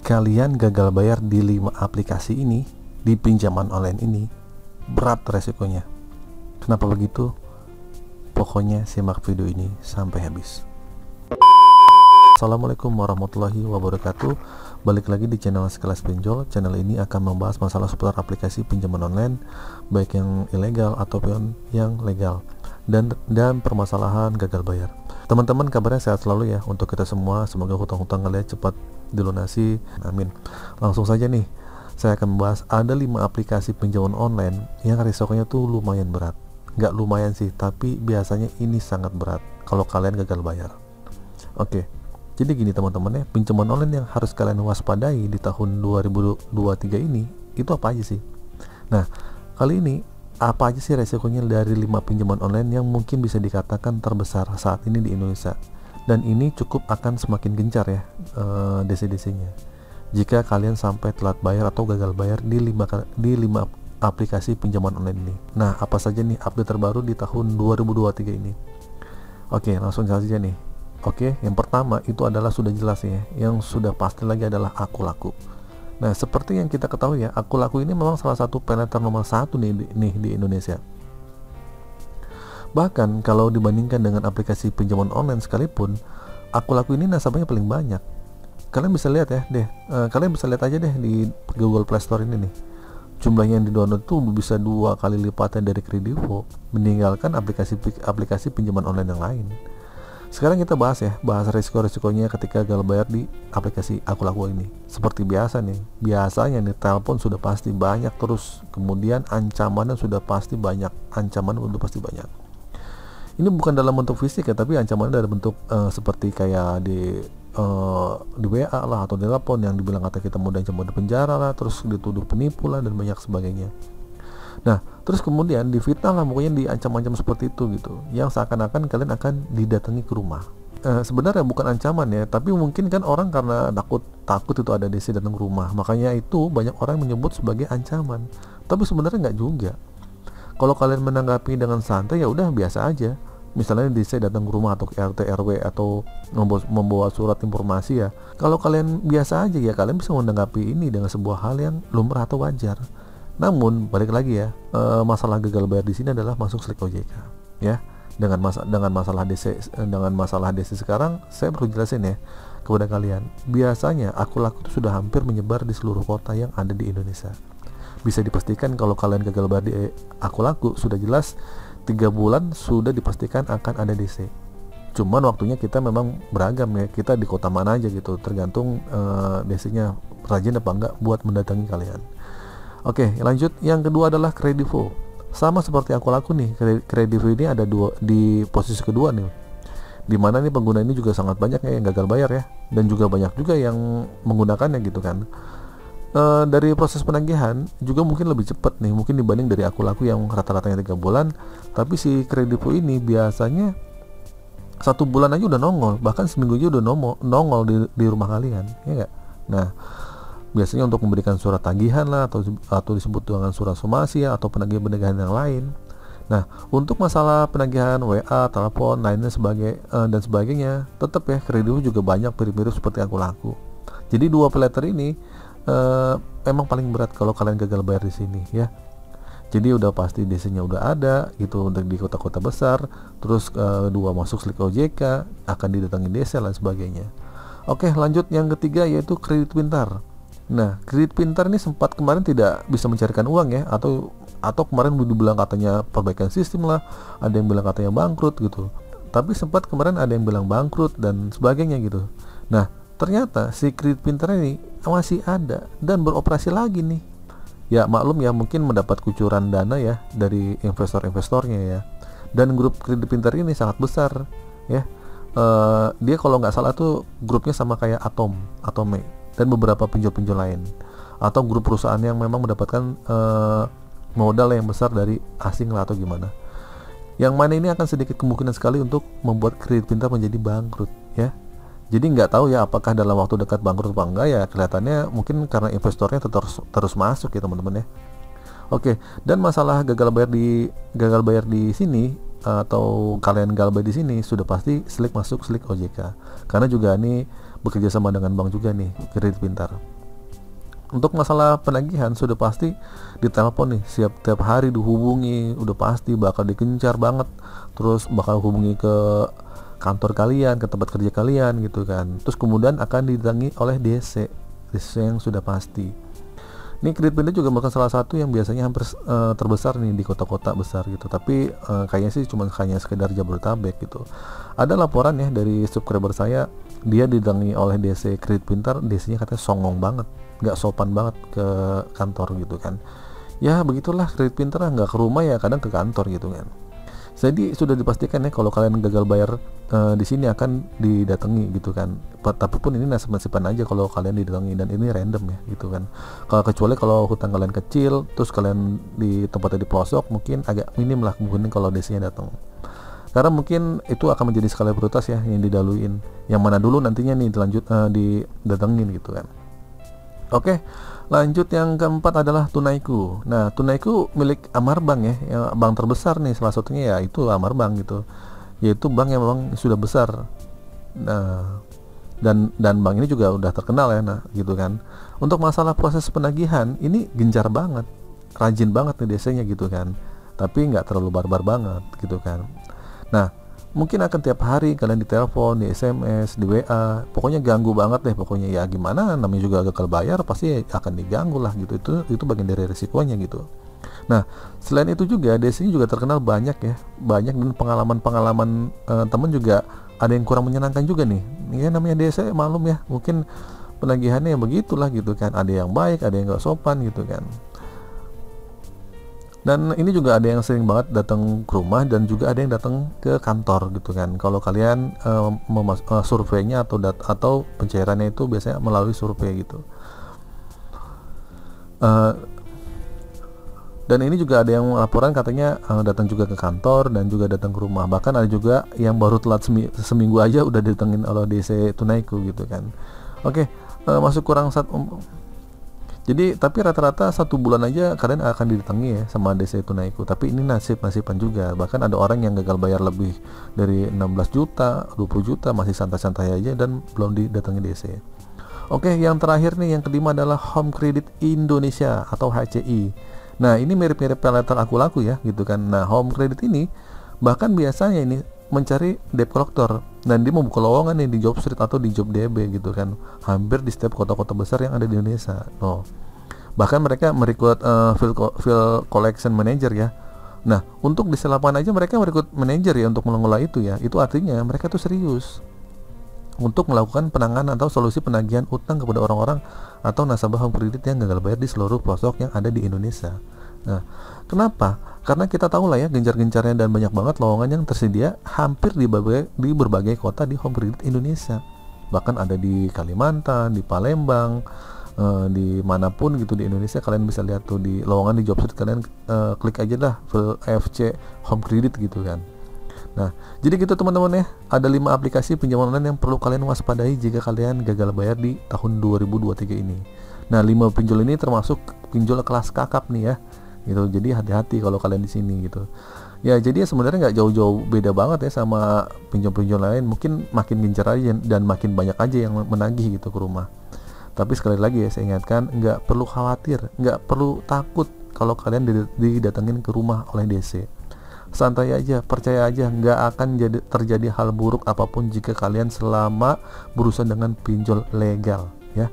kalian gagal bayar di 5 aplikasi ini, di pinjaman online ini, berat resikonya. Kenapa begitu? Pokoknya simak video ini sampai habis. Assalamualaikum warahmatullahi wabarakatuh. Balik lagi di channel Sekelas Pinjol. Channel ini akan membahas masalah seputar aplikasi pinjaman online, baik yang ilegal ataupun yang legal, dan permasalahan gagal bayar. Teman-teman, kabarnya sehat selalu ya untuk kita semua. Semoga hutang-hutang kalian cepat dilunasi, amin. Langsung saja nih, saya akan membahas ada 5 aplikasi pinjaman online yang risikonya tuh lumayan berat. Nggak lumayan sih, tapi biasanya ini sangat berat kalau kalian gagal bayar. Oke, jadi gini teman-teman ya, pinjaman online yang harus kalian waspadai di tahun 2023 ini itu apa aja sih? Nah, kali ini apa aja sih resikonya dari 5 pinjaman online yang mungkin bisa dikatakan terbesar saat ini di Indonesia? Dan ini cukup akan semakin gencar ya DC-DC-nya jika kalian sampai telat bayar atau gagal bayar di 5 aplikasi pinjaman online ini. Nah, apa saja nih update terbaru di tahun 2023 ini? Oke, langsung saja nih. Oke, yang pertama itu adalah sudah jelas ya, yang sudah pasti lagi adalah Akulaku. Nah, seperti yang kita ketahui ya, Akulaku ini memang salah satu paylater nomor 1 nih di Indonesia. Bahkan kalau dibandingkan dengan aplikasi pinjaman online sekalipun, Akulaku ini nasabahnya paling banyak. Kalian bisa lihat ya kalian bisa lihat aja deh di Google Play Store ini nih. Jumlahnya yang di-download tuh bisa 2 kali lipatan dari Kredivo, meninggalkan aplikasi pinjaman online yang lain. Sekarang kita bahas risiko-risikonya ketika gagal bayar di aplikasi Akulaku ini. Seperti biasa nih, biasanya nih telepon sudah pasti banyak, terus kemudian ancamannya sudah pasti banyak. Ini bukan dalam bentuk fisik ya, tapi ancamannya dalam bentuk seperti kayak di WA lah atau di telepon yang dibilang kata kita mau diancam di penjara lah, terus dituduh penipu lah dan banyak sebagainya. Nah, terus kemudian difitnah lah, pokoknya diancam-ancam seperti itu gitu, yang seakan-akan kalian akan didatangi ke rumah. Sebenarnya bukan ancaman ya, tapi mungkin kan orang karena takut itu ada DC datang ke rumah, makanya itu banyak orang menyebut sebagai ancaman. Tapi sebenarnya nggak juga. Kalau kalian menanggapi dengan santai ya udah biasa aja. Misalnya DC datang ke rumah atau ke RT RW atau membawa surat informasi ya. Kalau kalian biasa aja ya, kalian bisa menanggapi ini dengan sebuah hal yang lumrah atau wajar. Namun balik lagi ya, masalah gagal bayar di sini adalah masuk slik OJK ya. Dengan masalah DC sekarang saya perlu jelasin ya kepada kalian. Biasanya Akulaku itu sudah hampir menyebar di seluruh kota yang ada di Indonesia. Bisa dipastikan kalau kalian gagal bayar di Akulaku, sudah jelas 3 bulan sudah dipastikan akan ada DC. Cuman waktunya kita memang beragam ya, kita di kota mana aja gitu, tergantung DC-nya rajin apa enggak buat mendatangi kalian. Oke, lanjut. Yang kedua adalah Kredivo. Sama seperti Akulaku nih, Kredivo ini ada di posisi kedua nih, dimana nih pengguna ini juga sangat banyak ya yang gagal bayar ya, dan juga banyak juga yang menggunakannya gitu kan. Dari proses penagihan juga mungkin lebih cepat nih, mungkin dibanding dari Akulaku yang rata-ratanya 3 bulan. Tapi si Kredivo ini biasanya 1 bulan aja udah nongol, bahkan seminggu aja udah nongol di rumah kalian ya nggak? Nah, biasanya untuk memberikan surat tagihan lah atau disebut dengan surat somasi ya, atau penagihan yang lain. Nah, untuk masalah penagihan WA, telepon, lainnya dan sebagainya, tetap ya Kredivo juga banyak mirip-mirip seperti Akulaku. Jadi 2 paylater ini emang paling berat kalau kalian gagal bayar di sini ya. Jadi udah pasti DC-nya udah ada gitu untuk di kota-kota besar. Terus 2 masuk slik OJK, akan didatangi DC dan sebagainya. Oke, lanjut yang ketiga yaitu kredit pintar. Nah, kredit pintar ini sempat kemarin tidak bisa mencarikan uang ya, atau kemarin dibilang katanya perbaikan sistem lah, ada yang bilang katanya bangkrut gitu. Tapi sempat kemarin ada yang bilang bangkrut dan sebagainya gitu. Nah, ternyata si kredit pintar ini masih ada dan beroperasi lagi nih. Ya maklum ya, mungkin mendapat kucuran dana ya dari investor-investornya ya. Dan grup kredit pintar ini sangat besar ya. Dia kalau nggak salah tuh grupnya sama kayak Atome dan beberapa pinjol-pinjol lain, atau grup perusahaan yang memang mendapatkan modal yang besar dari asing lah atau gimana. Yang mana ini akan sedikit kemungkinan sekali untuk membuat kredit pintar menjadi bangkrut ya. Jadi nggak tahu ya apakah dalam waktu dekat bangkrut apa enggak ya, kelihatannya mungkin karena investornya terus masuk ya teman-teman ya. Oke, dan masalah gagal bayar di sini atau kalian gagal bayar di sini sudah pasti masuk slik OJK. Karena juga ini bekerja sama dengan bank juga nih, kredit pintar. Untuk masalah penagihan sudah pasti ditelepon nih, tiap hari dihubungi, udah pasti bakal dikencar banget, terus bakal hubungi ke kantor kalian, ke tempat kerja kalian gitu kan. Terus kemudian akan didatangi oleh DC yang sudah pasti. Ini kredit pintar juga bukan salah satu yang biasanya hampir terbesar nih di kota-kota besar gitu. Tapi kayaknya sih cuma hanya sekedar Jabodetabek gitu. Ada laporan ya dari subscriber saya, dia didatangi oleh DC kredit pintar, DC-nya katanya songong banget, nggak sopan banget ke kantor gitu kan. Ya begitulah, kredit pintar nggak ke rumah ya kadang ke kantor gitu kan. Jadi sudah dipastikan ya kalau kalian gagal bayar di sini akan didatangi gitu kan. Tapi pun ini nasib-nasiban aja kalau kalian didatangi, dan ini random ya gitu kan. Kalau kecuali kalau hutang kalian kecil, terus kalian di tempatnya di pelosok, mungkin agak minim lah mungkin kalau DC-nya datang. Karena mungkin itu akan menjadi skala prioritas ya yang didaluin. Yang mana dulu nantinya nih didatengin gitu kan. Oke, lanjut yang keempat adalah Tunaiku. Nah, Tunaiku milik Amarbank ya, bank terbesar nih, salah satunya ya itu Amarbank gitu. Yaitu bank yang memang sudah besar. Nah, dan bank ini juga udah terkenal ya, nah gitu kan. Untuk masalah proses penagihan ini gencar banget, rajin banget nih DC-nya gitu kan. Tapi nggak terlalu barbar banget gitu kan. Nah, mungkin akan tiap hari kalian ditelepon, di SMS, di WA, pokoknya ganggu banget deh pokoknya. Ya gimana, namanya juga gagal bayar pasti akan diganggu lah gitu. Itu bagian dari risikonya gitu. Nah, selain itu juga DC juga terkenal banyak ya, banyak, dan pengalaman temen juga ada yang kurang menyenangkan juga nih. Ya namanya DC malum ya, mungkin penagihannya ya begitulah gitu kan. Ada yang baik, ada yang nggak sopan gitu kan. Dan ini juga ada yang sering banget datang ke rumah, dan juga ada yang datang ke kantor gitu kan. Kalau kalian surveinya atau pencairannya itu biasanya melalui survei gitu. Dan ini juga ada yang laporan katanya datang juga ke kantor dan juga datang ke rumah. Bahkan ada juga yang baru telat seminggu aja udah datengin oleh DC Tunaiku gitu kan. Oke, masuk kurang jadi tapi rata-rata 1 bulan aja kalian akan didatangi ya sama DC Tunaiku. Tapi ini nasib-nasiban juga. Bahkan ada orang yang gagal bayar lebih dari 16 juta, 20 juta masih santai-santai aja dan belum didatangi DC. Oke, yang terakhir nih, yang kelima adalah Home Credit Indonesia atau HCI. Nah, ini mirip-mirip paylater aku laku ya gitu kan. Nah, Home Credit ini bahkan biasanya ini mencari debt collector, dan dia membuka lowongan nih di job street atau di job DB gitu kan, hampir di setiap kota-kota besar yang ada di Indonesia. Bahkan mereka merekrut field collection manager ya. Nah, untuk di lapangan aja mereka merekrut manajer ya untuk mengelola itu ya. Itu artinya mereka tuh serius untuk melakukan penanganan atau solusi penagihan utang kepada orang-orang atau nasabah home credit yang gagal bayar di seluruh pelosok yang ada di Indonesia. Nah, kenapa? Karena kita tahu lah ya gencar-gencarnya dan banyak banget lowongan yang tersedia hampir di berbagai kota di home credit Indonesia. Bahkan ada di Kalimantan, di Palembang, di manapun gitu di Indonesia. Kalian bisa lihat tuh di lowongan di jobstreet, kalian klik aja lah FC home credit gitu kan. Nah, jadi gitu teman-teman ya, ada 5 aplikasi pinjaman online yang perlu kalian waspadai jika kalian gagal bayar di tahun 2023 ini. Nah, 5 pinjol ini termasuk pinjol kelas kakap nih ya gitu. Jadi hati-hati kalau kalian di sini gitu ya. Jadi sebenarnya nggak jauh-jauh beda banget ya sama pinjol-pinjol lain. Mungkin makin gencar aja dan makin banyak aja yang menagih gitu ke rumah. Tapi sekali lagi ya, saya ingatkan, nggak perlu khawatir, nggak perlu takut kalau kalian didatengin ke rumah oleh DC. Santai aja, percaya aja, nggak akan terjadi hal buruk apapun jika kalian selama berusaha dengan pinjol legal ya.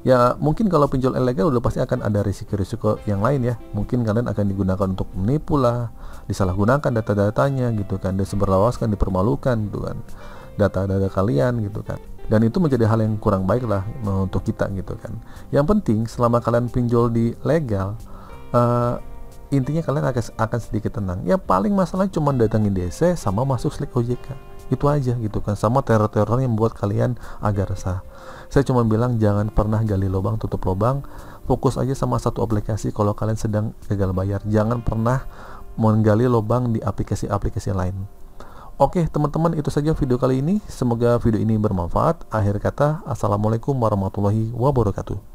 Ya mungkin kalau pinjol ilegal udah pasti akan ada risiko-risiko yang lain ya. Mungkin kalian akan digunakan untuk menipu lah, disalahgunakan data-datanya gitu kan, disebarluaskan, dipermalukan gitu kan, data-data kalian gitu kan. Dan itu menjadi hal yang kurang baik lah untuk kita gitu kan. Yang penting selama kalian pinjol di legal, intinya kalian akan sedikit tenang. Ya paling masalah cuma datangin DC sama masuk slik OJK. Itu aja gitu kan, sama teror-teror yang membuat kalian agak resah. Saya cuma bilang jangan pernah gali lubang tutup lubang, fokus aja sama satu aplikasi kalau kalian sedang gagal bayar. Jangan pernah menggali lubang di aplikasi-aplikasi lain. Oke teman-teman, itu saja video kali ini. Semoga video ini bermanfaat. Akhir kata, assalamualaikum warahmatullahi wabarakatuh.